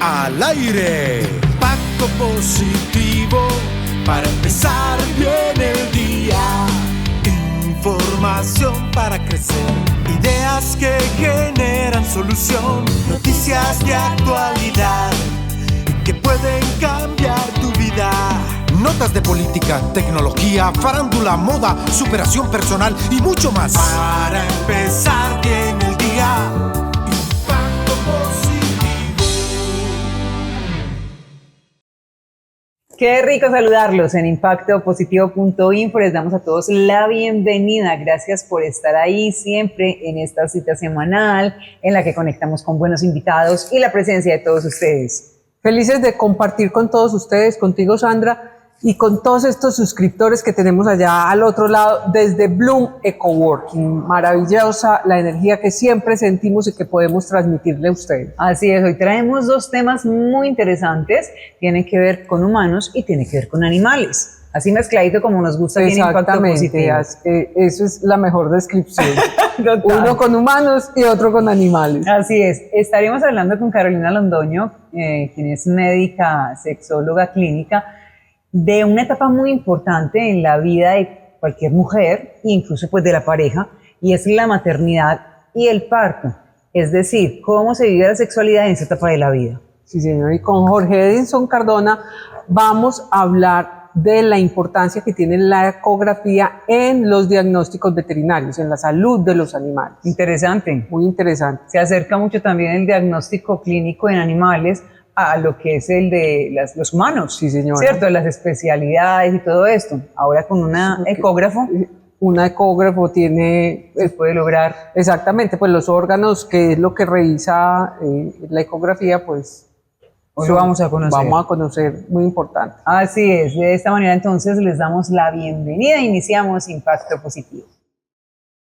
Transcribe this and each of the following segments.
al aire. Impacto positivo para empezar bien el día. Información para crecer, ideas que generan solución, noticias de actualidad que pueden cambiar tu vida. Notas de política, tecnología, farándula, moda, superación personal y mucho más. Para empezar bien el día. Impacto positivo. Qué rico saludarlos en impactopositivo.info. Les damos a todos la bienvenida. Gracias por estar ahí siempre en esta cita semanal en la que conectamos con buenos invitados y la presencia de todos ustedes. Felices de compartir con todos ustedes, contigo Sandra, y con todos estos suscriptores que tenemos allá al otro lado desde Bloom Ecoworking. Maravillosa la energía que siempre sentimos y que podemos transmitirle a ustedes. Así es, hoy traemos dos temas muy interesantes. Tienen que ver con humanos y tienen que ver con animales. Así mezcladito como nos gusta aquí en Impacto Positivo. Eso es la mejor descripción. Uno con humanos y otro con animales. Así es. Estaremos hablando con Carolina Londoño, quien es médica, sexóloga clínica, de una etapa muy importante en la vida de cualquier mujer, incluso pues de la pareja, y es la maternidad y el parto. Es decir, cómo se vive la sexualidad en esta etapa de la vida. Sí, señor. Y con Jorge Edinson Cardona vamos a hablar de la importancia que tiene la ecografía en los diagnósticos veterinarios, en la salud de los animales. Interesante. Muy interesante. Se acerca mucho también el diagnóstico clínico en animales a lo que es el de los humanos. Sí, señora. ¿Cierto? Las especialidades y todo esto. Ahora con una ecógrafo. Una ecógrafo tiene... Se puede lograr. Exactamente, pues los órganos, que es lo que revisa la ecografía, pues... Hoy lo vamos a conocer. Vamos a conocer, muy importante. Así es, de esta manera entonces les damos la bienvenida e iniciamos Impacto Positivo.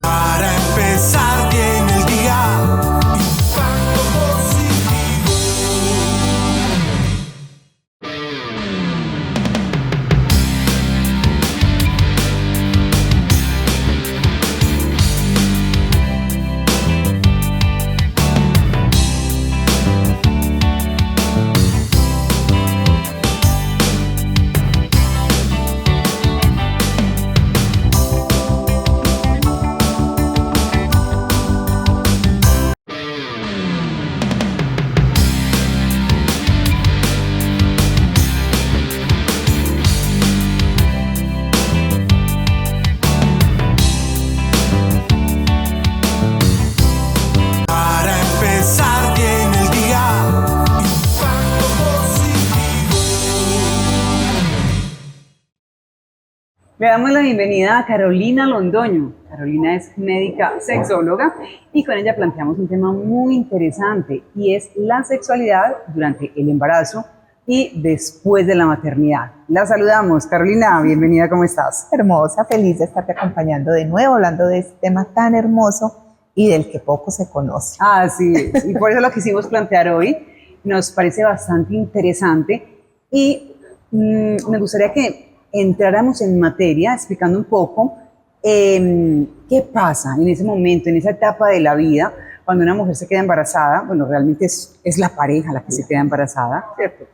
Para empezar bien el día. Impacto positivo. Le damos la bienvenida a Carolina Londoño. Carolina es médica sexóloga y con ella planteamos un tema muy interesante y es la sexualidad durante el embarazo y después de la maternidad. La saludamos. Carolina, bienvenida, ¿cómo estás? Hermosa, feliz de estarte acompañando de nuevo, hablando de este tema tan hermoso y del que poco se conoce. Así es, y por eso lo quisimos plantear hoy. Nos parece bastante interesante y me gustaría que entráramos en materia explicando un poco qué pasa en ese momento, en esa etapa de la vida, cuando una mujer se queda embarazada. Bueno, realmente es la pareja la que se queda embarazada, ¿cierto?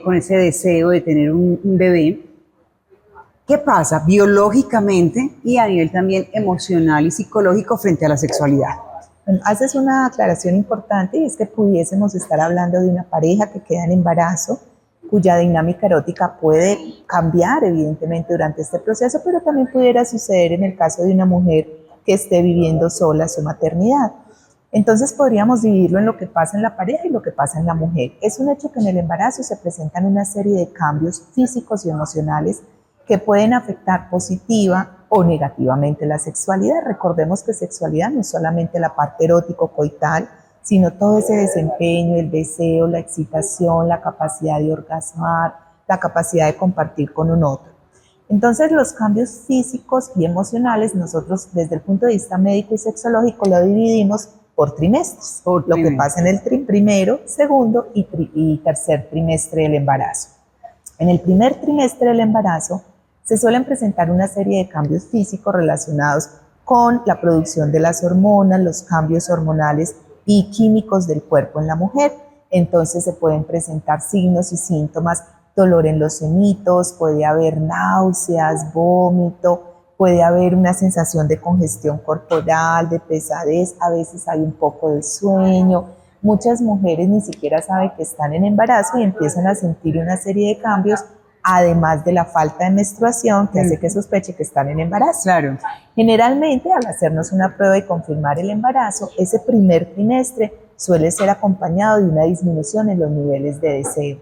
Con ese deseo de tener un bebé. ¿Qué pasa biológicamente y a nivel también emocional y psicológico frente a la sexualidad? Bueno, haces una aclaración importante y es que pudiésemos estar hablando de una pareja que queda en embarazo, cuya dinámica erótica puede cambiar evidentemente durante este proceso, pero también pudiera suceder en el caso de una mujer que esté viviendo sola su maternidad. Entonces podríamos dividirlo en lo que pasa en la pareja y lo que pasa en la mujer. Es un hecho que en el embarazo se presentan una serie de cambios físicos y emocionales que pueden afectar positiva o negativamente la sexualidad. Recordemos que sexualidad no es solamente la parte erótico-coital, sino todo ese desempeño, el deseo, la excitación, la capacidad de orgasmar, la capacidad de compartir con un otro. Entonces, los cambios físicos y emocionales, nosotros desde el punto de vista médico y sexológico lo dividimos por trimestres. Lo que pasa en el primero, segundo y tercer trimestre del embarazo. En el primer trimestre del embarazo se suelen presentar una serie de cambios físicos relacionados con la producción de las hormonas, los cambios hormonales y químicos del cuerpo en la mujer, entonces se pueden presentar signos y síntomas, dolor en los senitos, puede haber náuseas, vómito, puede haber una sensación de congestión corporal, de pesadez, a veces hay un poco de sueño. Muchas mujeres ni siquiera saben que están en embarazo y empiezan a sentir una serie de cambios, además de la falta de menstruación que hace que sospeche que están en embarazo. Claro. Generalmente, al hacernos una prueba y confirmar el embarazo, ese primer trimestre suele ser acompañado de una disminución en los niveles de deseo,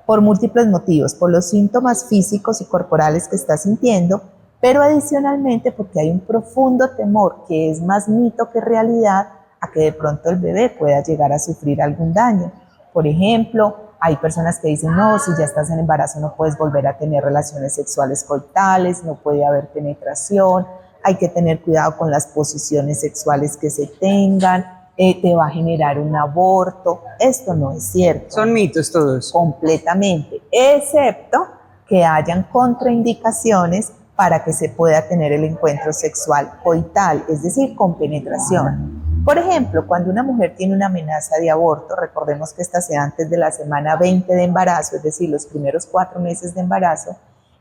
por múltiples motivos, por los síntomas físicos y corporales que está sintiendo, pero adicionalmente porque hay un profundo temor, que es más mito que realidad, a que de pronto el bebé pueda llegar a sufrir algún daño. Por ejemplo, hay personas que dicen, no, si ya estás en embarazo no puedes volver a tener relaciones sexuales coitales, no puede haber penetración, hay que tener cuidado con las posiciones sexuales que se tengan, te va a generar un aborto. Esto no es cierto. Son mitos todos. Completamente, excepto que hayan contraindicaciones para que se pueda tener el encuentro sexual coital, es decir, con penetración. Por ejemplo, cuando una mujer tiene una amenaza de aborto, recordemos que esta se da antes de la semana 20 de embarazo, es decir, los primeros 4 meses de embarazo,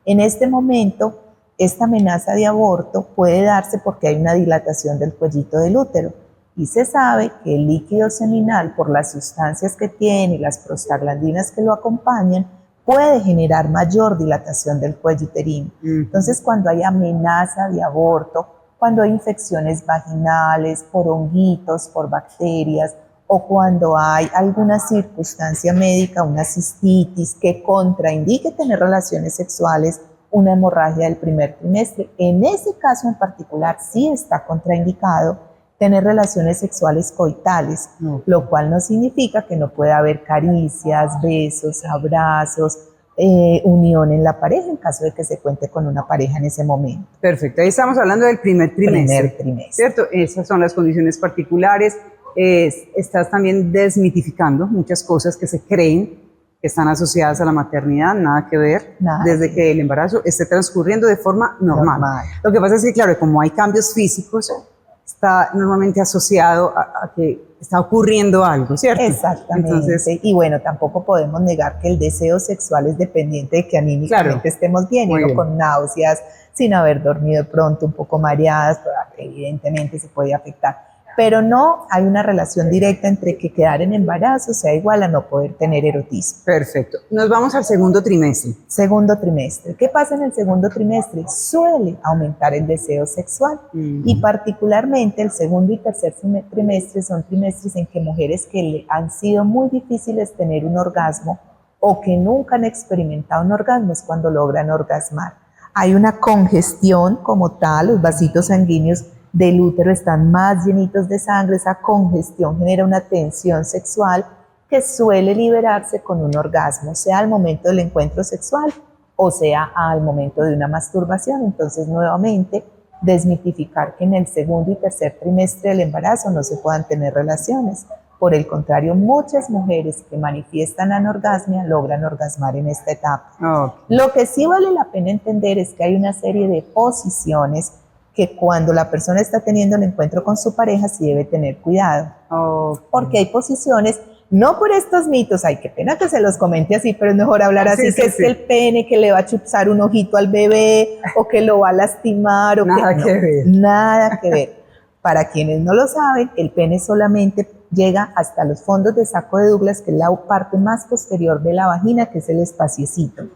en este momento esta amenaza de aborto puede darse porque hay una dilatación del cuellito del útero y se sabe que el líquido seminal, por las sustancias que tiene y las prostaglandinas que lo acompañan, puede generar mayor dilatación del cuello uterino. Entonces, cuando hay amenaza de aborto, cuando hay infecciones vaginales por honguitos, por bacterias, o cuando hay alguna circunstancia médica, una cistitis que contraindique tener relaciones sexuales, una hemorragia del primer trimestre, en ese caso en particular sí está contraindicado tener relaciones sexuales coitales, lo cual no significa que no pueda haber caricias, besos, abrazos, unión en la pareja en caso de que se cuente con una pareja en ese momento. Perfecto, ahí estamos hablando del primer trimestre. Primer trimestre. ¿Cierto? Esas son las condiciones particulares. Estás también desmitificando muchas cosas que se creen que están asociadas a la maternidad, nada que ver, desde que el embarazo esté transcurriendo de forma normal. Lo que pasa es que, claro, como hay cambios físicos, está normalmente asociado a que está ocurriendo algo, ¿cierto? Exactamente. Entonces, y bueno, tampoco podemos negar que el deseo sexual es dependiente de que anímicamente estemos bien, y no con náuseas, sin haber dormido de pronto, un poco mareadas, evidentemente se puede afectar. Pero no hay una relación directa entre que quedar en embarazo sea igual a no poder tener erotismo. Perfecto. Nos vamos al segundo trimestre. Segundo trimestre. ¿Qué pasa en el segundo trimestre? Suele aumentar el deseo sexual y particularmente el segundo y tercer trimestre son trimestres en que mujeres que le han sido muy difíciles tener un orgasmo o que nunca han experimentado un orgasmo es cuando logran orgasmar. Hay una congestión como tal, los vasitos sanguíneos del útero están más llenitos de sangre, esa congestión genera una tensión sexual que suele liberarse con un orgasmo, sea al momento del encuentro sexual o sea al momento de una masturbación. Entonces, nuevamente, desmitificar que en el segundo y tercer trimestre del embarazo no se puedan tener relaciones. Por el contrario, muchas mujeres que manifiestan anorgasmia logran orgasmar en esta etapa. Lo que sí vale la pena entender es que hay una serie de posiciones que cuando la persona está teniendo el encuentro con su pareja sí debe tener cuidado. Porque hay posiciones, no por estos mitos, ay, qué pena que se los comente así, pero es mejor hablar así, que es que el pene que le va a chupar un ojito al bebé, o que lo va a lastimar, o nada que ver. Nada que ver. Para quienes no lo saben, el pene solamente llega hasta los fondos de saco de Douglas, que es la parte más posterior de la vagina, que es el espaciecito.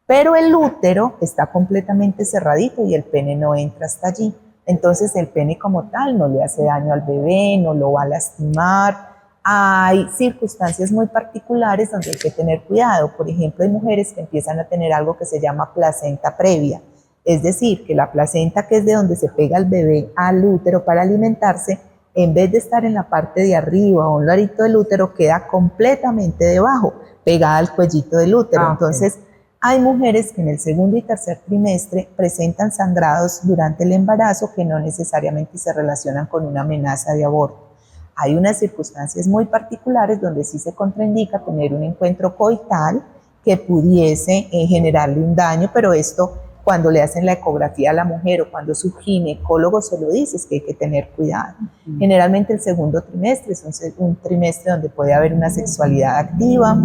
Pero el útero está completamente cerradito y el pene no entra hasta allí. Entonces el pene como tal no le hace daño al bebé, no lo va a lastimar. Hay circunstancias muy particulares donde hay que tener cuidado. Por ejemplo, hay mujeres que empiezan a tener algo que se llama placenta previa. Es decir, que la placenta, que es de donde se pega el bebé al útero para alimentarse, en vez de estar en la parte de arriba o a un ladito del útero, queda completamente debajo, pegada al cuellito del útero. Entonces, hay mujeres que en el segundo y tercer trimestre presentan sangrados durante el embarazo que no necesariamente se relacionan con una amenaza de aborto. Hay unas circunstancias muy particulares donde sí se contraindica tener un encuentro coital que pudiese generarle un daño, pero esto cuando le hacen la ecografía a la mujer o cuando su ginecólogo se lo dice, es que hay que tener cuidado. Generalmente el segundo trimestre es un trimestre donde puede haber una sexualidad activa,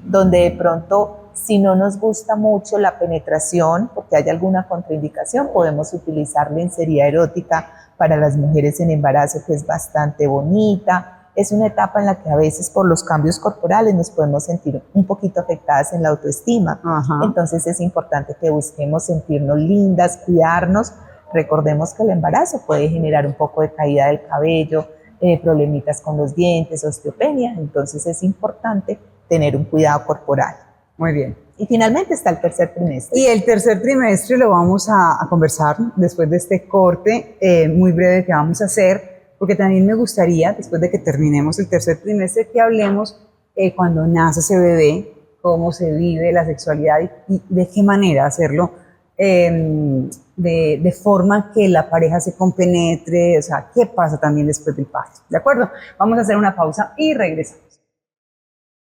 donde de pronto, si no nos gusta mucho la penetración, porque hay alguna contraindicación, podemos utilizar lencería erótica para las mujeres en embarazo, que es bastante bonita. Es una etapa en la que a veces por los cambios corporales nos podemos sentir un poquito afectadas en la autoestima. Ajá. Entonces es importante que busquemos sentirnos lindas, cuidarnos. Recordemos que el embarazo puede generar un poco de caída del cabello, problemitas con los dientes, osteopenia. Entonces es importante tener un cuidado corporal. Muy bien. Y finalmente está el tercer trimestre. Y el tercer trimestre lo vamos a conversar después de este corte muy breve que vamos a hacer, porque también me gustaría, después de que terminemos el tercer trimestre, que hablemos cuando nace ese bebé, cómo se vive la sexualidad y de qué manera hacerlo de forma que la pareja se compenetre, o sea, qué pasa también después del parto. ¿De acuerdo? Vamos a hacer una pausa y regresamos.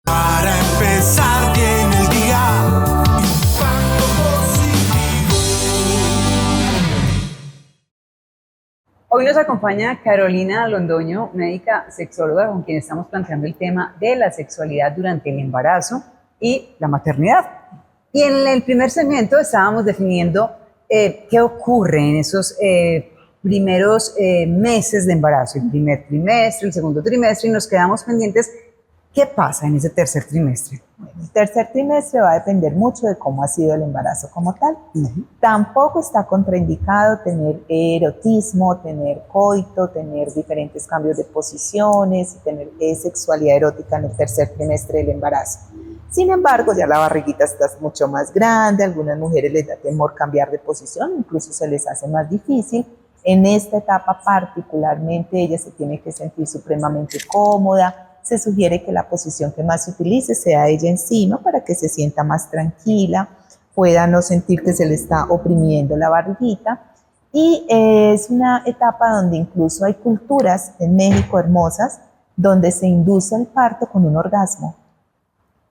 Para empezar bien el día, impacto positivo. Hoy nos acompaña Carolina Londoño, médica sexóloga, con quien estamos planteando el tema de la sexualidad durante el embarazo y la maternidad. Y en el primer segmento estábamos definiendo qué ocurre en esos primeros meses de embarazo, el primer trimestre, el segundo trimestre, y nos quedamos pendientes. ¿Qué pasa en ese tercer trimestre? El tercer trimestre va a depender mucho de cómo ha sido el embarazo como tal. Tampoco está contraindicado tener erotismo, tener coito, tener diferentes cambios de posiciones, tener sexualidad erótica en el tercer trimestre del embarazo. Sin embargo, ya la barriguita está mucho más grande, a algunas mujeres les da temor cambiar de posición, incluso se les hace más difícil. En esta etapa particularmente ella se tiene que sentir supremamente cómoda. Se sugiere que la posición que más se utilice sea ella encima para que se sienta más tranquila, pueda no sentir que se le está oprimiendo la barriguita. Y es una etapa donde incluso hay culturas en México hermosas donde se induce el parto con un orgasmo.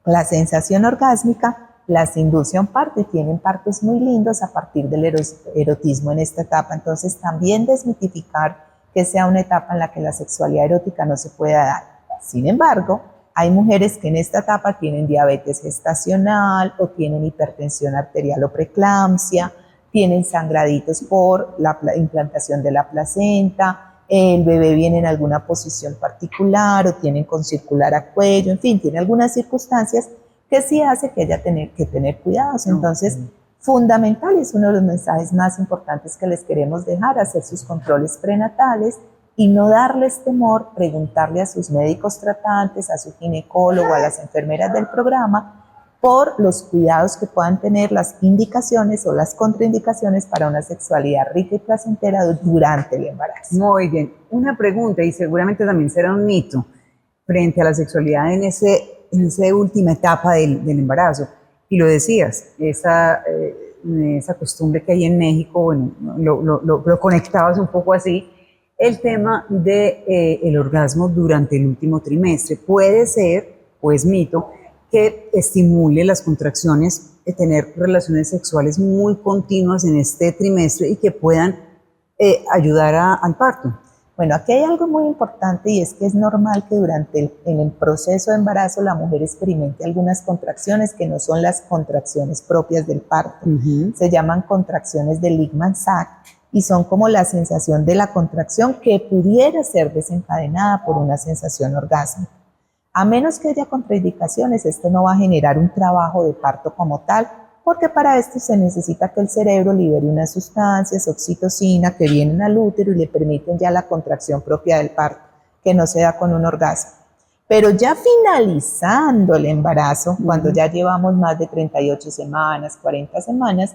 La sensación orgásmica las induce a un parto y tienen partos muy lindos a partir del erotismo en esta etapa. Entonces también desmitificar que sea una etapa en la que la sexualidad erótica no se pueda dar. Sin embargo, hay mujeres que en esta etapa tienen diabetes gestacional o tienen hipertensión arterial o preeclampsia, tienen sangraditos por la implantación de la placenta, el bebé viene en alguna posición particular o tienen con circular a cuello, en fin, tiene algunas circunstancias que sí hace que ella tenga que tener cuidados. Entonces, fundamental, es uno de los mensajes más importantes que les queremos dejar, hacer sus controles prenatales y no darles temor, preguntarle a sus médicos tratantes, a su ginecólogo, a las enfermeras del programa, por los cuidados que puedan tener, las indicaciones o las contraindicaciones para una sexualidad rica y placentera durante el embarazo. Muy bien. Una pregunta, y seguramente también será un mito, frente a la sexualidad en esa última etapa del embarazo. Y lo decías, esa costumbre que hay en México, bueno, lo conectabas un poco así, el tema del orgasmo durante el último trimestre. Puede ser, o es mito, que estimule las contracciones de tener relaciones sexuales muy continuas en este trimestre y que puedan ayudar al parto. Bueno, aquí hay algo muy importante y es que es normal que durante el proceso de embarazo la mujer experimente algunas contracciones que no son las contracciones propias del parto. Se llaman contracciones de Lichtmann-Sachs y son como la sensación de la contracción que pudiera ser desencadenada por una sensación orgásmica. A menos que haya contraindicaciones, esto no va a generar un trabajo de parto como tal, porque para esto se necesita que el cerebro libere unas sustancias, oxitocina, que vienen al útero y le permiten ya la contracción propia del parto, que no se da con un orgasmo. Pero ya finalizando el embarazo, cuando ya llevamos más de 38 semanas, 40 semanas,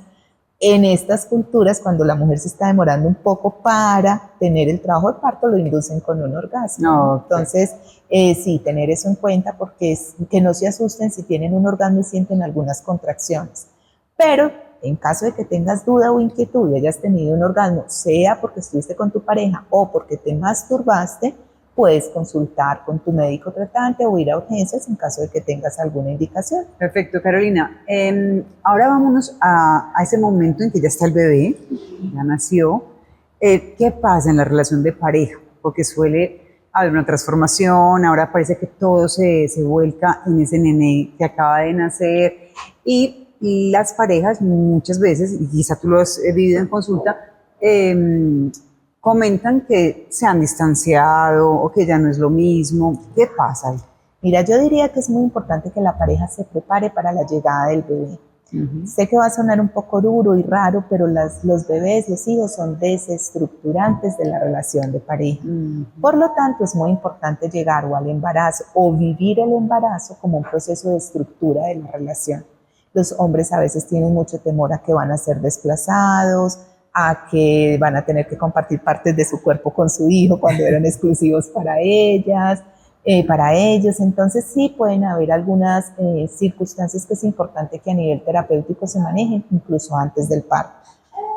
en estas culturas, cuando la mujer se está demorando un poco para tener el trabajo de parto, lo inducen con un orgasmo. No, okay. Entonces, sí, tener eso en cuenta porque que no se asusten si tienen un orgasmo y sienten algunas contracciones. Pero en caso de que tengas duda o inquietud y hayas tenido un orgasmo, sea porque estuviste con tu pareja o porque te masturbaste, puedes consultar con tu médico tratante o ir a urgencias en caso de que tengas alguna indicación. Perfecto, Carolina. Ahora vámonos a ese momento en que ya está el bebé, ya nació. ¿Qué pasa en la relación de pareja? Porque suele haber una transformación, ahora parece que todo se vuelca en ese nené que acaba de nacer y las parejas muchas veces, y quizá tú lo has vivido en consulta, comentan que se han distanciado o que ya no es lo mismo. ¿Qué pasa ahí? Mira, yo diría que es muy importante que la pareja se prepare para la llegada del bebé. Sé que va a sonar un poco duro y raro, pero los bebés, los hijos son desestructurantes de la relación de pareja. Por lo tanto, es muy importante llegar o al embarazo o vivir el embarazo como un proceso de estructura de la relación. Los hombres a veces tienen mucho temor a que van a ser desplazados, a que van a tener que compartir partes de su cuerpo con su hijo cuando eran exclusivos para ellas. Para ellos, entonces sí pueden haber algunas circunstancias que es importante que a nivel terapéutico se manejen incluso antes del parto.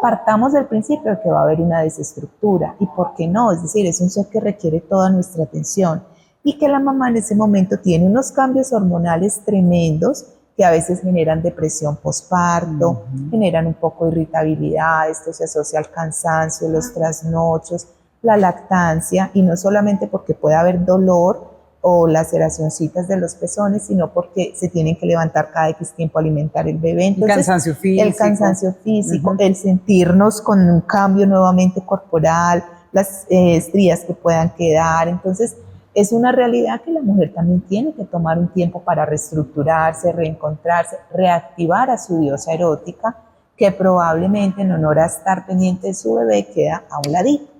Partamos del principio de que va a haber una desestructura y por qué no, es decir, es un ser que requiere toda nuestra atención y que la mamá en ese momento tiene unos cambios hormonales tremendos que a veces generan depresión posparto, generan un poco de irritabilidad, esto se asocia al cansancio, los trasnochos, la lactancia, y no solamente porque puede haber dolor o laceracioncitas de los pezones, sino porque se tienen que levantar cada X tiempo a alimentar el bebé. Entonces, el cansancio físico, el sentirnos con un cambio nuevamente corporal, las estrías que puedan quedar. Entonces, es una realidad que la mujer también tiene que tomar un tiempo para reestructurarse, reencontrarse, reactivar a su diosa erótica, que probablemente en honor a estar pendiente de su bebé queda a un ladito.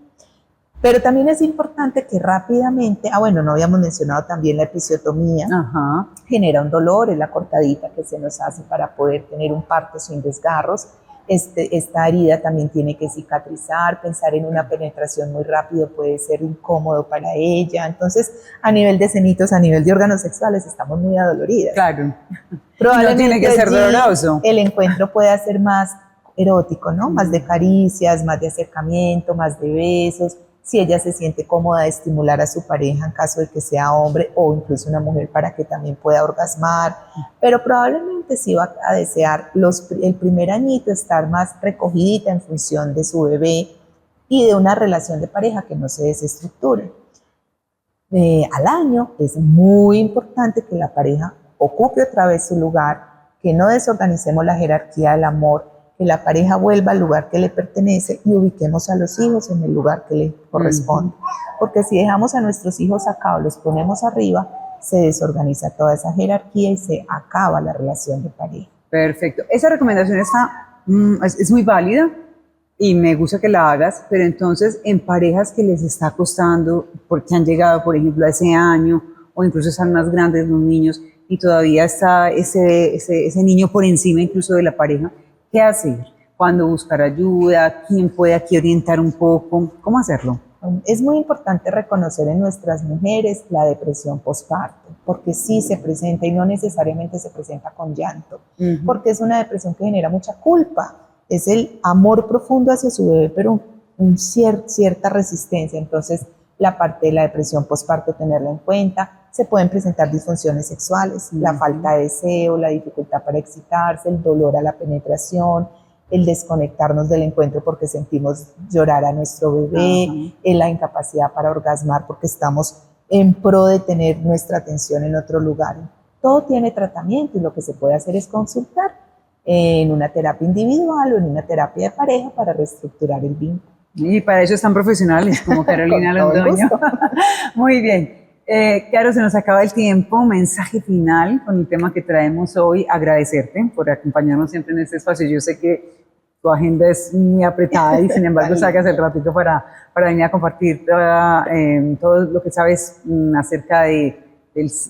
Pero también es importante que rápidamente, no habíamos mencionado también la episiotomía, genera un dolor, es la cortadita que se nos hace para poder tener un parto sin desgarros. Esta herida también tiene que cicatrizar, pensar en una penetración muy rápido puede ser incómodo para ella. Entonces, a nivel de senitos, a nivel de órganos sexuales, estamos muy adoloridas. Claro. Probablemente no tiene que ser doloroso. El encuentro pueda ser más erótico, ¿no? Más de caricias, más de acercamiento, más de besos. Si ella se siente cómoda de estimular a su pareja en caso de que sea hombre o incluso una mujer para que también pueda orgasmar, pero probablemente sí va a desear el primer añito estar más recogidita en función de su bebé y de una relación de pareja que no se desestructure. Al año es muy importante que la pareja ocupe otra vez su lugar, que no desorganicemos la jerarquía del amor, que la pareja vuelva al lugar que le pertenece y ubiquemos a los hijos en el lugar que le corresponde. Porque si dejamos a nuestros hijos acá o los ponemos arriba, se desorganiza toda esa jerarquía y se acaba la relación de pareja. Perfecto. Esa recomendación es muy válida y me gusta que la hagas, pero entonces en parejas que les está costando, porque han llegado, por ejemplo, a ese año o incluso están más grandes los niños y todavía está ese niño por encima incluso de la pareja, ¿qué hacer? ¿Cuándo buscar ayuda? ¿Quién puede aquí orientar un poco? ¿Cómo hacerlo? Es muy importante reconocer en nuestras mujeres la depresión postparto, porque sí se presenta y no necesariamente se presenta con llanto, porque es una depresión que genera mucha culpa. Es el amor profundo hacia su bebé, pero cierta resistencia. Entonces, la parte de la depresión postparto, tenerla en cuenta. Se pueden presentar disfunciones sexuales, la falta de deseo, la dificultad para excitarse, el dolor a la penetración, el desconectarnos del encuentro porque sentimos llorar a nuestro bebé, la incapacidad para orgasmar porque estamos en pro de tener nuestra atención en otro lugar. Todo tiene tratamiento y lo que se puede hacer es consultar en una terapia individual o en una terapia de pareja para reestructurar el vínculo. Y para eso están profesionales como Carolina Londoño. Muy bien. Claro, se nos acaba el tiempo. Mensaje final con el tema que traemos hoy. Agradecerte por acompañarnos siempre en este espacio. Yo sé que tu agenda es muy apretada y sin embargo sacas el ratito para venir a compartir todo lo que sabes acerca de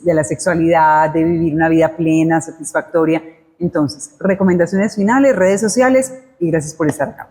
la sexualidad, de vivir una vida plena, satisfactoria. Entonces, recomendaciones finales, redes sociales y gracias por estar acá.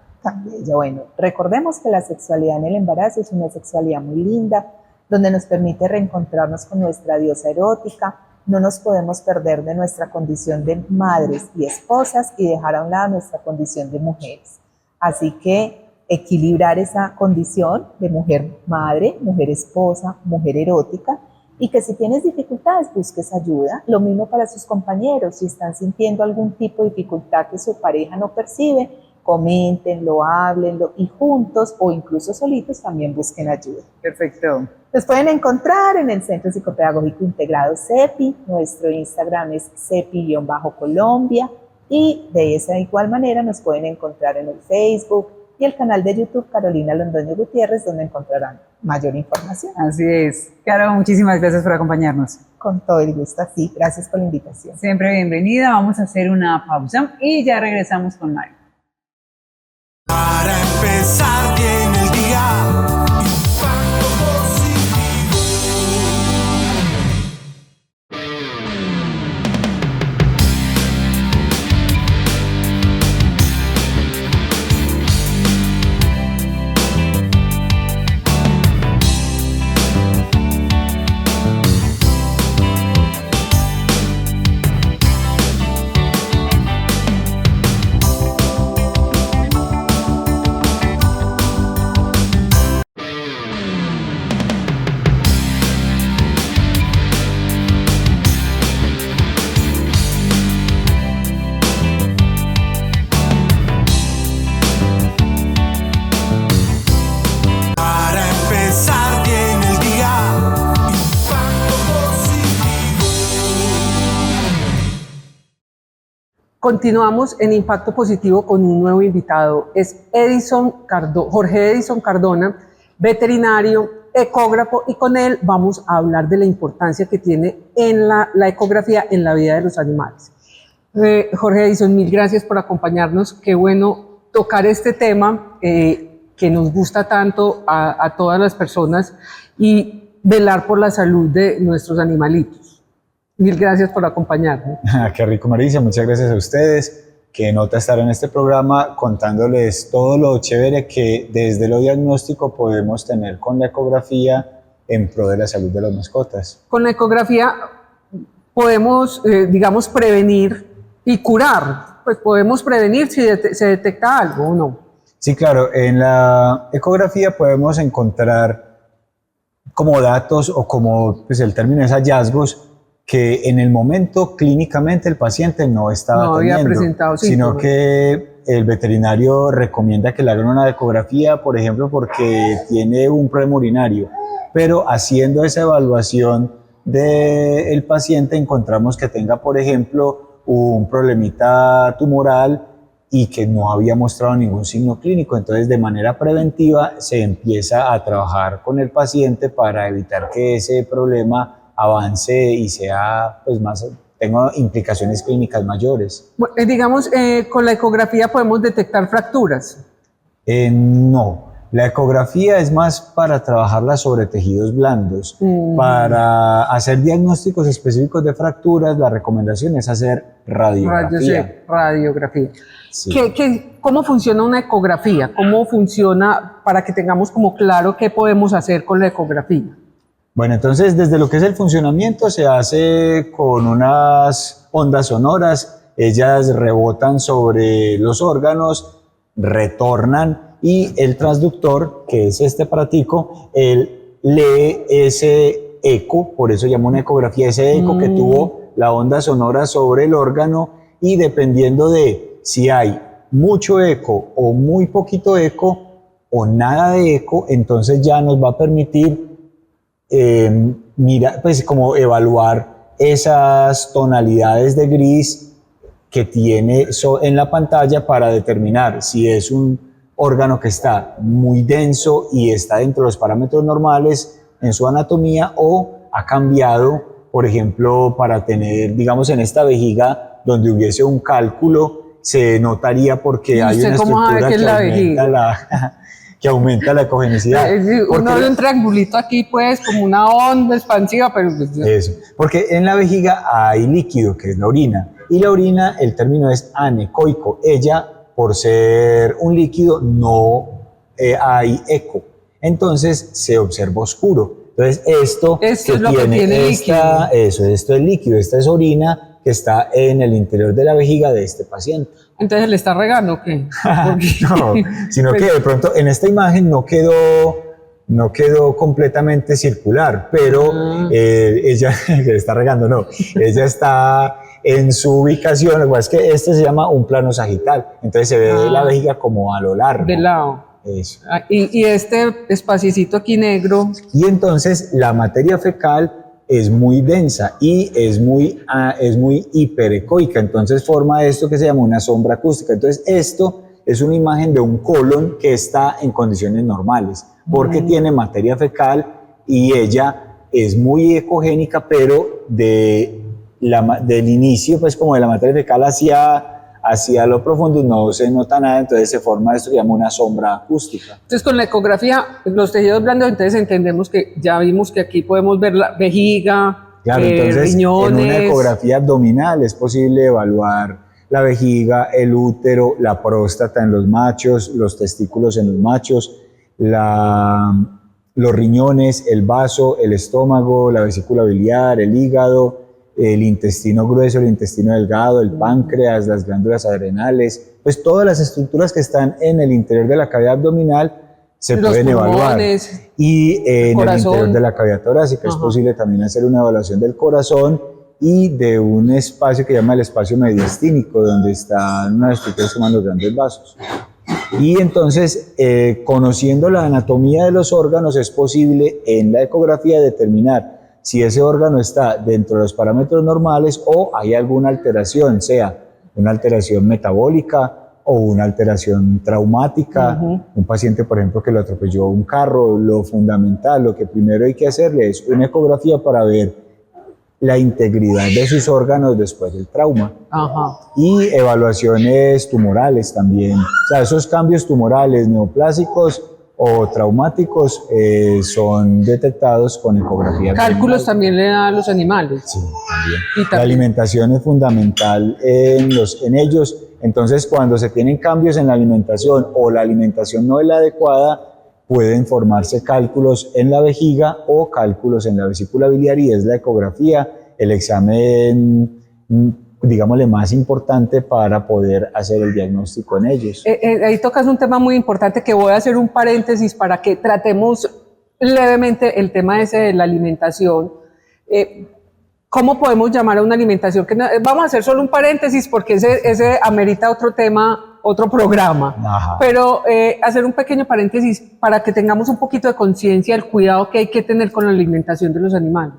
Bueno, recordemos que la sexualidad en el embarazo es una sexualidad muy linda, donde nos permite reencontrarnos con nuestra diosa erótica. No nos podemos perder de nuestra condición de madres y esposas y dejar a un lado nuestra condición de mujeres. Así que equilibrar esa condición de mujer madre, mujer esposa, mujer erótica, y que si tienes dificultades busques ayuda. Lo mismo para sus compañeros, si están sintiendo algún tipo de dificultad que su pareja no percibe, coméntenlo, háblenlo y juntos o incluso solitos también busquen ayuda. Perfecto. Nos pueden encontrar en el Centro Psicopedagógico Integrado CEPI, nuestro Instagram es CEPI-Colombia y de esa igual manera nos pueden encontrar en el Facebook y el canal de YouTube Carolina Londoño Gutiérrez, donde encontrarán mayor información. Así es. Caro, muchísimas gracias por acompañarnos. Con todo el gusto, así. Gracias por la invitación. Siempre bienvenida. Vamos a hacer una pausa y ya regresamos con Mario. Para empezar bien el día, impacto positivo. Continuamos en Impacto Positivo con un nuevo invitado. Es Jorge Edison Cardona, veterinario, ecógrafo, y con él vamos a hablar de la importancia que tiene en la ecografía en la vida de los animales. Jorge Edison, mil gracias por acompañarnos. Qué bueno tocar este tema que nos gusta tanto a todas las personas y velar por la salud de nuestros animalitos. Mil gracias por acompañarnos. Qué rico, Marisa. Muchas gracias a ustedes. Qué nota estar en este programa contándoles todo lo chévere que desde lo diagnóstico podemos tener con la ecografía en pro de la salud de las mascotas. Con la ecografía podemos, digamos, prevenir y curar. Pues podemos prevenir si se detecta algo o no. Sí, claro. En la ecografía podemos encontrar como datos o como pues el término es hallazgos que en el momento clínicamente el paciente no estaba teniendo, sino que el veterinario recomienda que le hagan una ecografía, por ejemplo, porque tiene un problema urinario, pero haciendo esa evaluación del paciente encontramos que tenga, por ejemplo, un problemita tumoral y que no había mostrado ningún signo clínico. Entonces, de manera preventiva se empieza a trabajar con el paciente para evitar que ese problema avance y sea, pues, tenga implicaciones clínicas mayores. Bueno, digamos, con la ecografía podemos detectar fracturas. No, la ecografía es más para trabajarla sobre tejidos blandos. Para hacer diagnósticos específicos de fracturas, la recomendación es hacer radiografía. Radiografía. Sí. ¿Cómo funciona una ecografía? ¿Cómo funciona para que tengamos como claro qué podemos hacer con la ecografía? Bueno, entonces desde lo que es el funcionamiento se hace con unas ondas sonoras, ellas rebotan sobre los órganos, retornan y el transductor, que es este aparatico, él lee ese eco, por eso llama una ecografía, ese eco que tuvo la onda sonora sobre el órgano, y dependiendo de si hay mucho eco o muy poquito eco o nada de eco, entonces ya nos va a permitir pues como evaluar esas tonalidades de gris que tiene en la pantalla para determinar si es un órgano que está muy denso y está dentro de los parámetros normales en su anatomía, o ha cambiado, por ejemplo, para tener, digamos, en esta vejiga donde hubiese un cálculo, se notaría porque hay una estructura que aumenta la ecogenicidad. Uno ve un triangulito aquí, pues, como una onda expansiva, pero... Eso, porque en la vejiga hay líquido, que es la orina, y la orina, el término es anecoico. Ella, por ser un líquido, no hay eco, entonces se observa oscuro. Entonces esto es lo que tiene líquido. Esto es líquido, esta es orina, que está en el interior de la vejiga de este paciente. Entonces, ¿le está regando o qué? No, sino que de pronto en esta imagen no quedó completamente circular, pero ella le está regando, no, ella está en su ubicación. Lo que pasa es que este se llama un plano sagital, entonces se ve la vejiga como a lo largo. De lado. Eso. Y este espaciecito aquí negro. Y entonces la materia fecal es muy densa y es muy hiperecoica, entonces forma esto que se llama una sombra acústica. Entonces esto es una imagen de un colon que está en condiciones normales, porque tiene materia fecal y ella es muy ecogénica, pero del inicio, pues como de la materia fecal hacia lo profundo no se nota nada, entonces se forma esto que se llama una sombra acústica. Entonces, con la ecografía, los tejidos blandos, entonces entendemos que ya vimos que aquí podemos ver la vejiga, Claro, entonces riñones. En una ecografía abdominal es posible evaluar la vejiga, el útero, la próstata en los machos, los testículos en los machos, los riñones, el vaso, el estómago, la vesícula biliar, el hígado, el intestino grueso, el intestino delgado, el páncreas, las glándulas adrenales, pues todas las estructuras que están en el interior de la cavidad abdominal se pueden evaluar. Y en el interior de la cavidad torácica es posible también hacer una evaluación del corazón y de un espacio que se llama el espacio mediastínico, donde están unas estructuras que se llaman los grandes vasos. Y entonces, conociendo la anatomía de los órganos, es posible en la ecografía determinar si ese órgano está dentro de los parámetros normales o hay alguna alteración, sea una alteración metabólica o una alteración traumática. Un paciente, por ejemplo, que lo atropelló un carro, lo fundamental, lo que primero hay que hacerle es una ecografía para ver la integridad de sus órganos después del trauma. Y evaluaciones tumorales también. O sea, esos cambios tumorales neoplásicos o traumáticos son detectados con ecografía. ¿Cálculos también le da a los animales? Sí, también. La alimentación es fundamental en ellos. Entonces, cuando se tienen cambios en la alimentación o la alimentación no es la adecuada, pueden formarse cálculos en la vejiga o cálculos en la vesícula biliar, y es la ecografía el examen, digámosle, más importante para poder hacer el diagnóstico en ellos. Ahí tocas un tema muy importante que voy a hacer un paréntesis para que tratemos levemente el tema ese de la alimentación. ¿Cómo podemos llamar a una alimentación? Vamos a hacer solo un paréntesis porque ese amerita otro tema, otro programa. Pero hacer un pequeño paréntesis para que tengamos un poquito de conciencia del cuidado que hay que tener con la alimentación de los animales.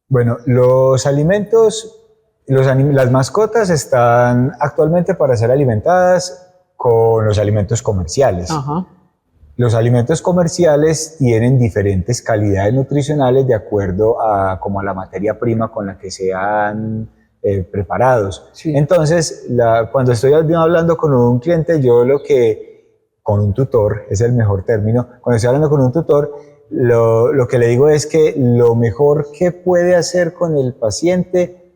Bueno, los alimentos, las mascotas están actualmente para ser alimentadas con los alimentos comerciales. Los alimentos comerciales tienen diferentes calidades nutricionales de acuerdo a la materia prima con la que sean preparados. Entonces, cuando estoy hablando con un cliente, con un tutor, es el mejor término, cuando estoy hablando con un tutor, lo que le digo es que lo mejor que puede hacer con el paciente,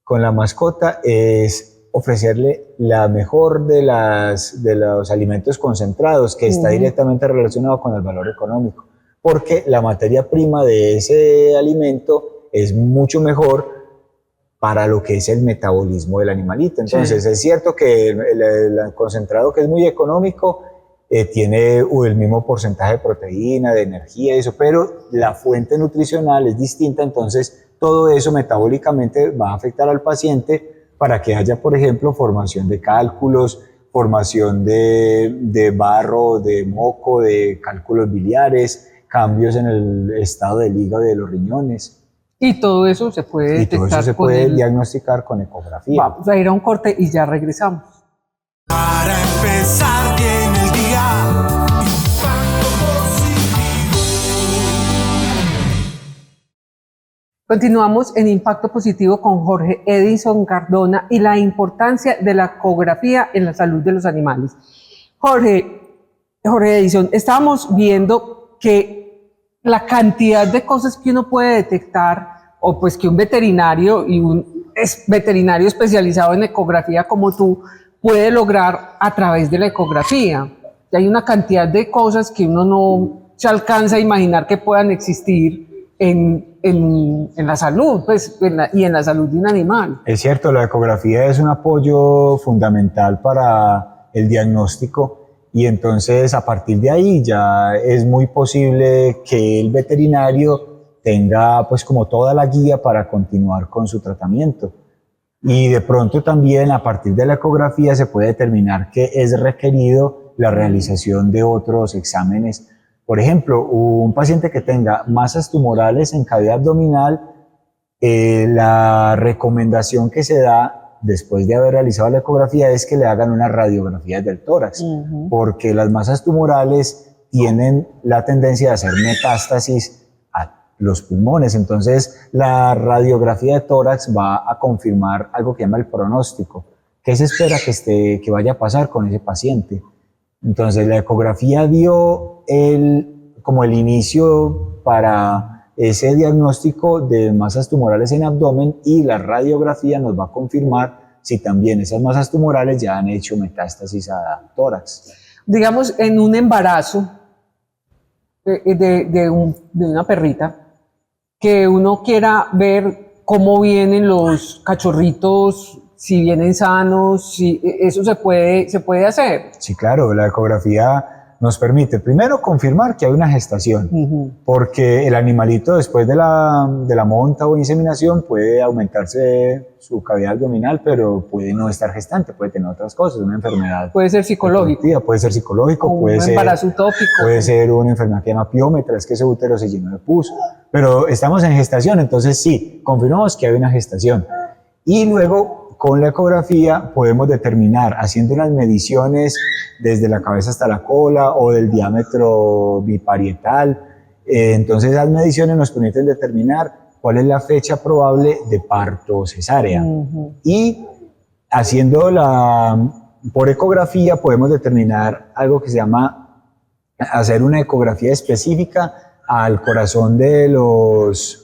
con la mascota, es ofrecerle la mejor de los alimentos concentrados, que está directamente relacionado con el valor económico, porque la materia prima de ese alimento es mucho mejor para lo que es el metabolismo del animalito. Entonces, es cierto que el concentrado, que es muy económico, tiene el mismo porcentaje de proteína, de energía y eso, pero la fuente nutricional es distinta, entonces todo eso metabólicamente va a afectar al paciente para que haya, por ejemplo, formación de cálculos, formación de barro, de moco, de cálculos biliares, cambios en el estado del hígado y de los riñones. Y todo eso se puede detectar. Y todo eso se puede diagnosticar con ecografía. Vamos a ir a un corte y ya regresamos. Para empezar bien el día, Impacto Positivo. Continuamos en Impacto Positivo con Jorge Edison Cardona y la importancia de la ecografía en la salud de los animales. Jorge Edison, estábamos viendo que la cantidad de cosas que uno puede detectar, o pues que un veterinario y un veterinario especializado en ecografía como tú puede lograr a través de la ecografía. Y hay una cantidad de cosas que uno no se alcanza a imaginar que puedan existir en la salud, pues, y en la salud de un animal. Es cierto, la ecografía es un apoyo fundamental para el diagnóstico y entonces a partir de ahí ya es muy posible que el veterinario tenga pues como toda la guía para continuar con su tratamiento. Y de pronto también a partir de la ecografía se puede determinar que es requerido la realización de otros exámenes. Por ejemplo, un paciente que tenga masas tumorales en cavidad abdominal, la recomendación que se da después de haber realizado la ecografía es que le hagan una radiografía del tórax, porque las masas tumorales tienen la tendencia de hacer metástasis a los pulmones. Entonces, la radiografía de tórax va a confirmar algo que llama el pronóstico. ¿Qué se espera que vaya a pasar con ese paciente? Entonces, la ecografía dio como el inicio para ese diagnóstico de masas tumorales en abdomen y la radiografía nos va a confirmar si también esas masas tumorales ya han hecho metástasis a tórax. Digamos, en un embarazo de una perrita, que uno quiera ver cómo vienen los cachorritos, si vienen sanos, si eso se puede hacer. Sí, claro, la ecografía nos permite primero confirmar que hay una gestación, porque el animalito después de la monta o inseminación puede aumentarse su cavidad abdominal, pero puede no estar gestante, puede tener otras cosas, una enfermedad. Puede ser psicológico. Puede ser psicológico, puede ser embarazo utópico. Puede ser una enfermedad que se llama piómetra, es que ese útero se llenó de pus. Pero estamos en gestación, entonces sí, confirmamos que hay una gestación. Y luego, con la ecografía podemos determinar, haciendo unas mediciones desde la cabeza hasta la cola o del diámetro biparietal, entonces las mediciones nos permiten determinar cuál es la fecha probable de parto cesárea. Y haciendo por ecografía podemos determinar algo que se llama hacer una ecografía específica al corazón de los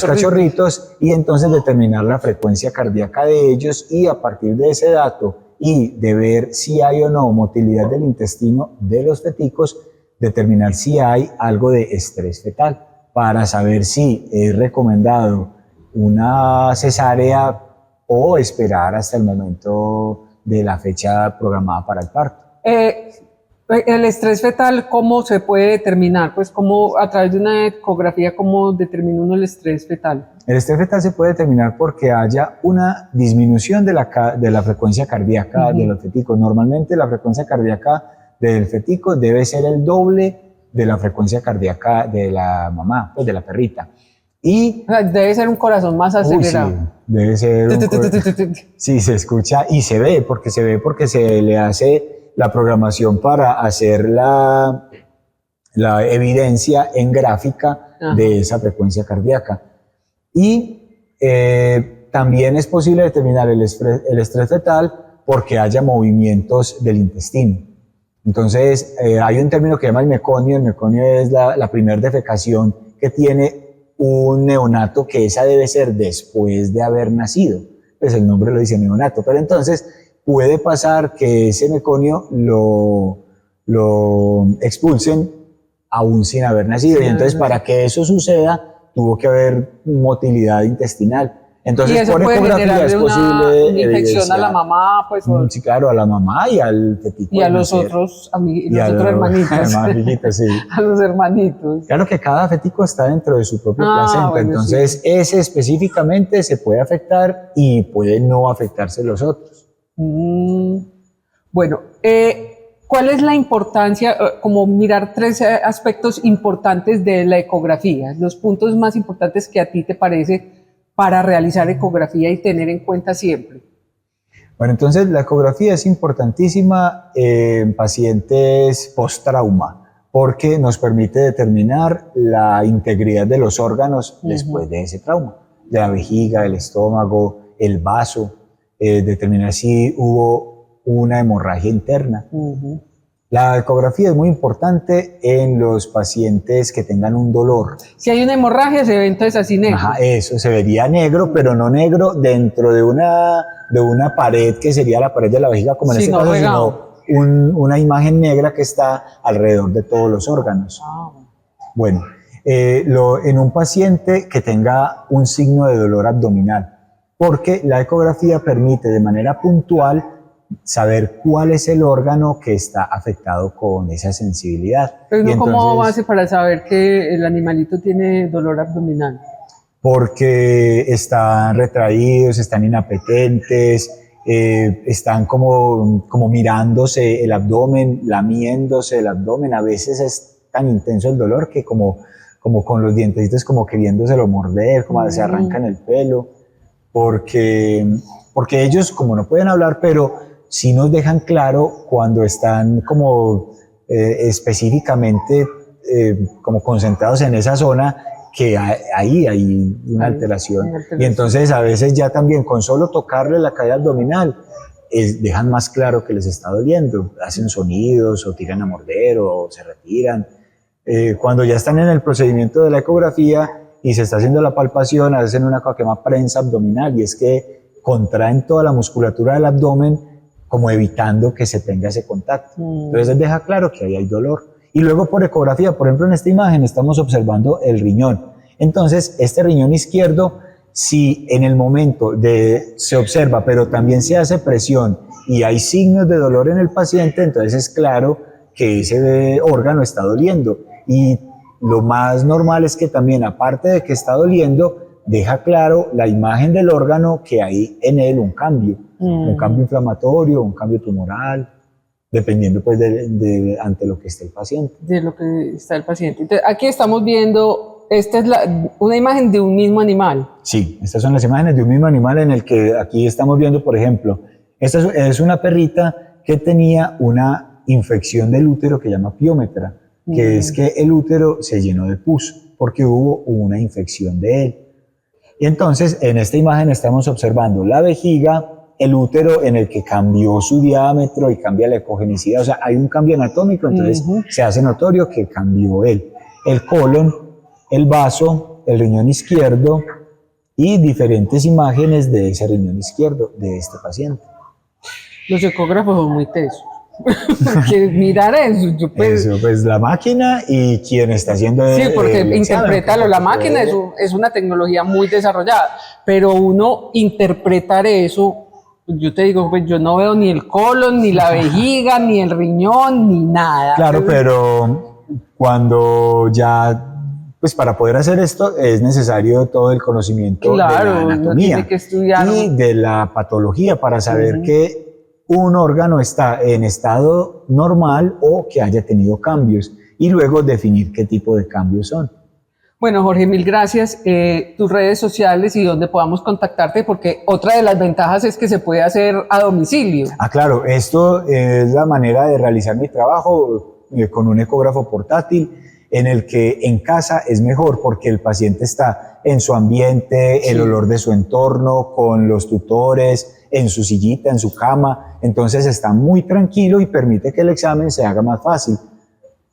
cachorritos y entonces determinar la frecuencia cardíaca de ellos y a partir de ese dato y de ver si hay o no motilidad del intestino de los feticos, determinar si hay algo de estrés fetal para saber si es recomendado una cesárea o esperar hasta el momento de la fecha programada para el parto. El estrés fetal, ¿cómo se puede determinar? Pues, ¿cómo, a través de una ecografía, cómo determina uno el estrés fetal? El estrés fetal se puede determinar porque haya una disminución de la frecuencia cardíaca de los feticos. Normalmente la frecuencia cardíaca del fetico debe ser el doble de la frecuencia cardíaca de la mamá, pues de la perrita. Y debe ser un corazón más acelerado. Sí, debe ser sí, se escucha y se ve porque se le hace la programación para hacer la evidencia en gráfica de esa frecuencia cardíaca. Y también es posible determinar el estrés fetal porque haya movimientos del intestino. Entonces, hay un término que se llama el meconio. El meconio es la primera defecación que tiene un neonato, que esa debe ser después de haber nacido. Pues el nombre lo dice neonato, pero entonces puede pasar que ese meconio lo expulsen aún sin haber nacido. Sí, y entonces para que eso suceda tuvo que haber motilidad intestinal. Entonces por ecografía es posible una infección a la mamá, pues. Sí, claro, a la mamá y al fetico. Y a los otros hermanitos. Sí. A los hermanitos. Claro que cada fetico está dentro de su propia placenta, bueno, entonces sí. Ese específicamente se puede afectar y puede no afectarse los otros. Bueno, ¿cuál es la importancia, como mirar tres aspectos importantes de la ecografía? Los puntos más importantes que a ti te parece para realizar ecografía y tener en cuenta siempre. Bueno, entonces la ecografía es importantísima en pacientes post-trauma porque nos permite determinar la integridad de los órganos después de ese trauma, de la vejiga, el estómago, el vaso, determinar si hubo una hemorragia interna. La ecografía es muy importante en los pacientes que tengan un dolor. Si hay una hemorragia, se ve entonces así negro. Ajá, eso, se vería negro, pero no negro dentro de una pared que sería la pared de la vejiga, como en este caso, sino una imagen negra que está alrededor de todos los órganos. Bueno, en un paciente que tenga un signo de dolor abdominal, porque la ecografía permite de manera puntual saber cuál es el órgano que está afectado con esa sensibilidad. Pero Y no, ¿cómo entonces, hace para saber que el animalito tiene dolor abdominal? porque están retraídos, están inapetentes, están como mirándose el abdomen, lamiéndose el abdomen. A veces es tan intenso el dolor que como con los dientecitos como queriéndoselo morder, como se arrancan el pelo, porque ellos como no pueden hablar, pero sí nos dejan claro cuando están como específicamente como concentrados en esa zona, que ahí hay una alteración. Y entonces a veces ya también con solo tocarle la cavidad abdominal dejan más claro que les está doliendo, hacen sonidos o tiran a morder o se retiran. Cuando ya están en el procedimiento de la ecografía y se está haciendo la palpación, hacen una cosa que se llama prensa abdominal, y es que contraen toda la musculatura del abdomen como evitando que se tenga ese contacto. Entonces deja claro que ahí hay dolor. Y luego por ecografía, por ejemplo en esta imagen estamos observando el riñón. Entonces este riñón izquierdo, si en el momento se observa, pero también se hace presión y hay signos de dolor en el paciente, entonces es claro que ese órgano está doliendo. Y lo más normal es que también, aparte de que está doliendo, deja claro la imagen del órgano que hay en él un cambio inflamatorio, un cambio tumoral, dependiendo pues ante lo que esté el paciente. De lo que está el paciente. Entonces, aquí estamos viendo, esta es una imagen de un mismo animal. Sí, estas son las imágenes de un mismo animal en el que aquí estamos viendo, por ejemplo, esta es una perrita que tenía una infección del útero que se llama piómetra, que es que el útero se llenó de pus porque hubo una infección de él. Y entonces en esta imagen estamos observando la vejiga, el útero en el que cambió su diámetro y cambia la ecogenicidad, o sea, hay un cambio anatómico, entonces se hace notorio que cambió él. El colon, el vaso, el riñón izquierdo y diferentes imágenes de ese riñón izquierdo de este paciente. Los ecógrafos son muy tesos. Porque mirar eso, pues la máquina y quien está haciendo sí, porque interprétalo. La máquina es una tecnología muy desarrollada, pero uno interpretar eso, yo te digo, pues yo no veo ni el colon, ni la vejiga, ni el riñón, ni nada. Claro, pero cuando ya, pues para poder hacer esto es necesario todo el conocimiento de la anatomía y de la patología para saber que un órgano está en estado normal o que haya tenido cambios y luego definir qué tipo de cambios son. Bueno, Jorge, mil gracias. Tus redes sociales y donde podamos contactarte, porque otra de las ventajas es que se puede hacer a domicilio. Ah, claro, esto es la manera de realizar mi trabajo con un ecógrafo portátil, en el que en casa es mejor porque el paciente está en su ambiente, el olor de su entorno, con los tutores, en su sillita, en su cama, entonces está muy tranquilo y permite que el examen se haga más fácil.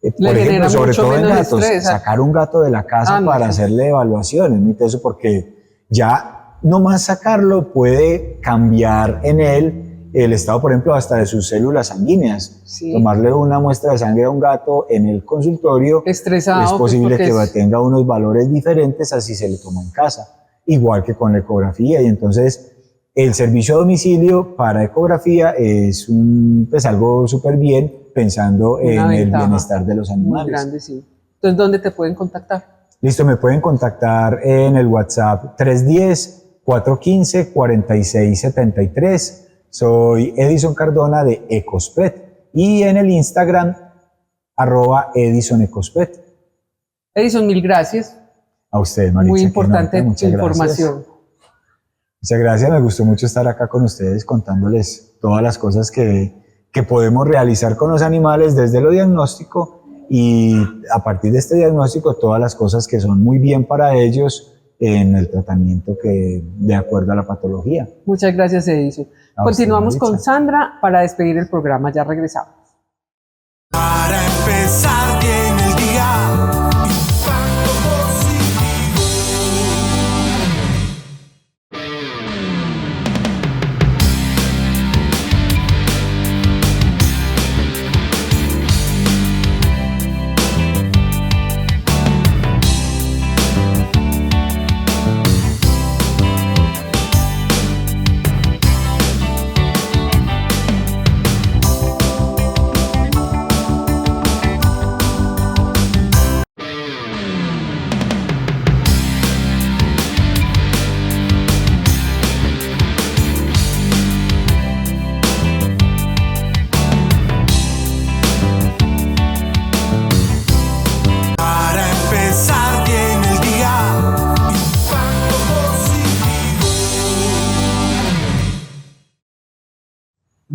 Por ejemplo, sobre todo en gatos, sacar un gato de la casa para hacerle evaluaciones, muy teso, porque ya nomás sacarlo puede cambiar en él el estado, por ejemplo, hasta de sus células sanguíneas. Tomarle una muestra de sangre a un gato en el consultorio, estresado, es posible que tenga unos valores diferentes a si se le toma en casa, igual que con la ecografía. Y entonces el servicio a domicilio para ecografía es pues algo súper bien, pensando en el bienestar de los animales. Muy grande, sí. Entonces, ¿dónde te pueden contactar? Listo, me pueden contactar en el WhatsApp 310-415-4673. Soy Edison Cardona de Ecospet y en el Instagram @EdisonEcospet. Edison, mil gracias. A usted, Maritza. Muy importante tu información. Gracias. Muchas gracias, me gustó mucho estar acá con ustedes contándoles todas las cosas que podemos realizar con los animales desde lo diagnóstico y a partir de este diagnóstico todas las cosas que son muy bien para ellos en el tratamiento que de acuerdo a la patología. Muchas gracias, Edison. Continuamos con Sandra para despedir el programa, ya regresamos. Para empezar bien el día, Impacto Positivo.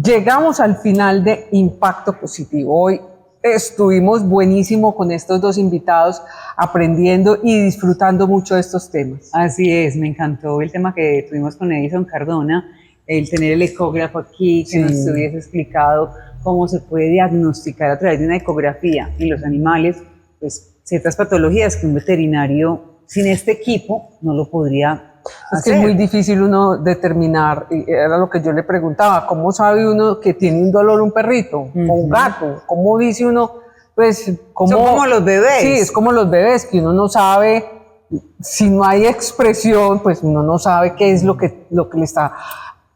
Llegamos al final de Impacto Positivo. Hoy estuvimos buenísimo con estos dos invitados, aprendiendo y disfrutando mucho de estos temas. Así es, me encantó el tema que tuvimos con Edison Cardona, el tener el ecógrafo aquí, que nos hubiese explicado cómo se puede diagnosticar a través de una ecografía en los animales, pues ciertas patologías que un veterinario sin este equipo no lo podría Es que es muy difícil uno determinar, y era lo que yo le preguntaba, ¿cómo sabe uno que tiene un dolor un perrito o un gato? ¿Cómo dice uno? Pues, ¿cómo? Son como los bebés. Sí, es como los bebés, que uno no sabe, si no hay expresión, pues uno no sabe qué es lo que le está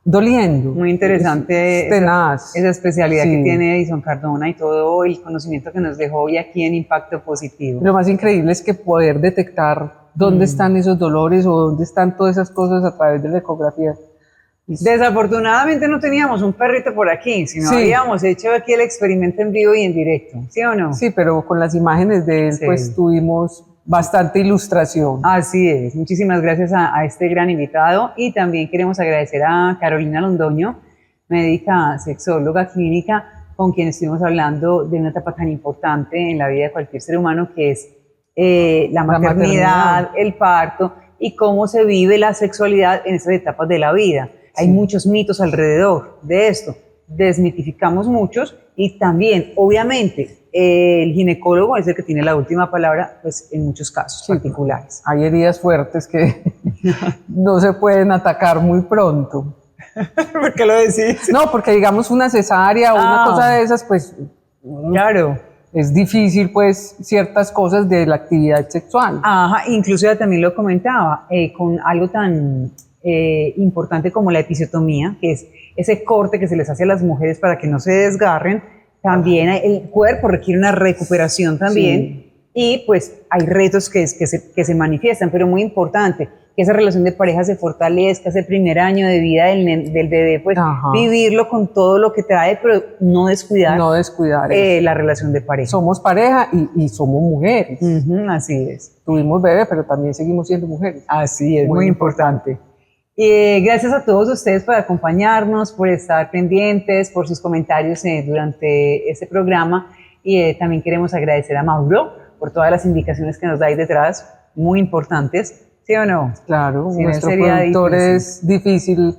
doliendo. Muy interesante esa especialidad que tiene Edison Cardona y todo el conocimiento que nos dejó hoy aquí en Impacto Positivo. Lo más increíble es que poder detectar dónde están esos dolores o dónde están todas esas cosas a través de la ecografía. Desafortunadamente no teníamos un perrito por aquí, sino habíamos hecho aquí el experimento en vivo y en directo, ¿sí o no? Sí, pero con las imágenes de él pues tuvimos bastante ilustración. Así es, muchísimas gracias a este gran invitado y también queremos agradecer a Carolina Londoño, médica sexóloga clínica, con quien estuvimos hablando de una etapa tan importante en la vida de cualquier ser humano que es la maternidad, el parto y cómo se vive la sexualidad en estas etapas de la vida. Hay muchos mitos alrededor de esto, desmitificamos muchos y también, obviamente, el ginecólogo es el que tiene la última palabra, pues en muchos casos particulares. Hay heridas fuertes que no se pueden atacar muy pronto. ¿Por qué lo decís? No, porque digamos una cesárea o una cosa de esas, pues claro, es difícil pues ciertas cosas de la actividad sexual. Ajá, incluso ella también lo comentaba, con algo tan importante como la episiotomía, que es ese corte que se les hace a las mujeres para que no se desgarren. También el cuerpo requiere una recuperación también y pues hay retos que se manifiestan, pero muy importante que esa relación de pareja se fortalezca, ese primer año de vida del bebé, pues vivirlo con todo lo que trae, pero no descuidar, la relación de pareja. Somos pareja y somos mujeres. Así es. Tuvimos bebé, pero también seguimos siendo mujeres. Así es, muy importante. Gracias a todos ustedes por acompañarnos, por estar pendientes, por sus comentarios durante este programa y también queremos agradecer a Mauro por todas las indicaciones que nos da ahí detrás, muy importantes, ¿sí o no? Claro, nuestro productor es difícil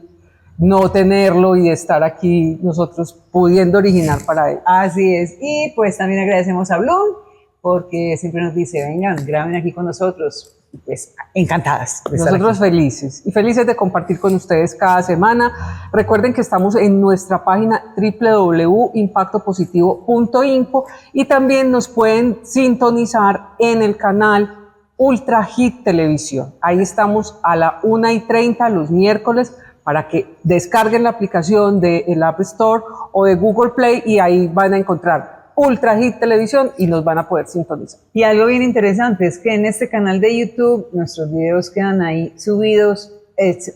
no tenerlo y estar aquí nosotros pudiendo originar para él. Así es, y pues también agradecemos a Bloom porque siempre nos dice, vengan, graben aquí con nosotros. Pues encantadas de estar nosotros aquí. Felices y felices de compartir con ustedes cada semana. Recuerden que estamos en nuestra página www.impactopositivo.info y también nos pueden sintonizar en el canal Ultra Hit Televisión. Ahí estamos a la 1:30 los miércoles para que descarguen la aplicación del App Store o de Google Play y ahí van a encontrar Ultra Hit Televisión y nos van a poder sintonizar. Y algo bien interesante es que en este canal de YouTube nuestros videos quedan ahí subidos,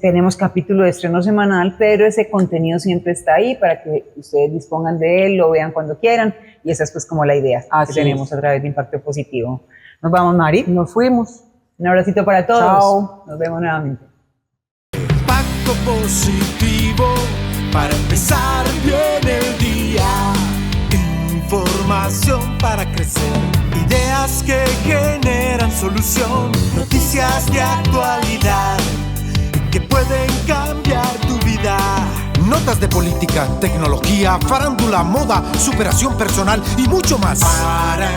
tenemos capítulo de estreno semanal, pero ese contenido siempre está ahí para que ustedes dispongan de él, lo vean cuando quieran y esa es pues como la idea que tenemos a través de Impacto Positivo. Nos vamos, Mari. Nos fuimos. Un abracito para todos. Chao. Nos vemos nuevamente. Impacto Positivo para empezar bien el día. Información para crecer, ideas que generan solución, noticias de actualidad que pueden cambiar tu vida. Notas de política, tecnología, farándula, moda, superación personal y mucho más. Para